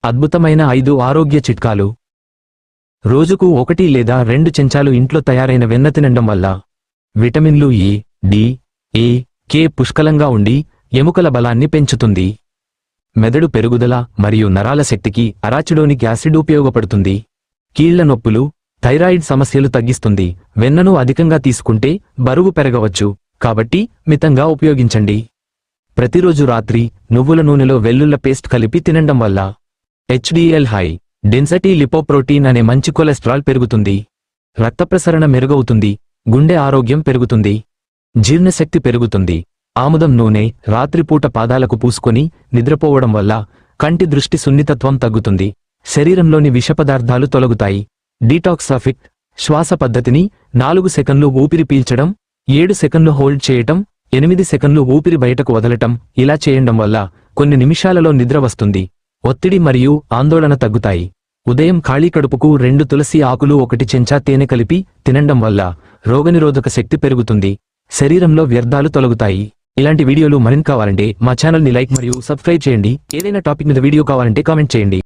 అద్భుతమైన 5 ఆరోగ్య చిట్కాలు. రోజుకు 1 లేదా 2 చెంచాలు ఇంట్లో తయారైన వెన్న తినడం వల్ల విటమిన్లు E, D, E, K పుష్కలంగా ఉండి ఎముకల బలాన్ని పెంచుతుంది. మెదడు పెరుగుదల మరియు నరాల శక్తికి అరాచిడోనిక్ యాసిడ్ ఉపయోగపడుతుంది. కీళ్ల నొప్పులు, థైరాయిడ్ సమస్యలు తగ్గిస్తుంది. వెన్నను అధికంగా తీసుకుంటే బరువు పెరగవచ్చు, కాబట్టి మితంగా ఉపయోగించండి. ప్రతిరోజు రాత్రి నువ్వుల నూనెలో వెల్లుల్ల పేస్ట్ కలిపి తినడం వల్ల HDL హై డెన్సిటీ లిపోప్రోటీన్ అనే మంచి కొలెస్ట్రాల్ పెరుగుతుంది. రక్త ప్రసరణ మెరుగవుతుంది. గుండె ఆరోగ్యం పెరుగుతుంది. జీర్ణశక్తి పెరుగుతుంది. ఆముదం నూనె రాత్రిపూట పాదాలకు పూసుకొని నిద్రపోవడం వల్ల కంటి దృష్టి సున్నితత్వం తగ్గుతుంది. శరీరంలోని విషపదార్థాలు తొలగుతాయి. డీటాక్సాఫిక్ శ్వాస పద్ధతిని 4 సెకన్లు ఊపిరి పీల్చడం, 7 సెకన్లు హోల్డ్ చేయటం, 8 సెకన్లు ఊపిరి బయటకు వదలటం. ఇలా చేయడం వల్ల కొన్ని నిమిషాలలో నిద్ర వస్తుంది. ఒత్తిడి మరియు ఆందోళన తగ్గుతాయి. ఉదయం ఖాళీ కడుపుకు 2 తులసి ఆకులు 1 చెంచా తేనె కలిపి తినడం వల్ల రోగనిరోధక శక్తి పెరుగుతుంది. శరీరంలో వ్యర్థాలు తొలగుతాయి. ఇలాంటి వీడియోలు మరిన్ని కావాలంటే మా ఛానల్ని లైక్ మరియు సబ్స్క్రైబ్ చేయండి. ఏదైనా టాపిక్ మీద వీడియో కావాలంటే కామెంట్ చేయండి.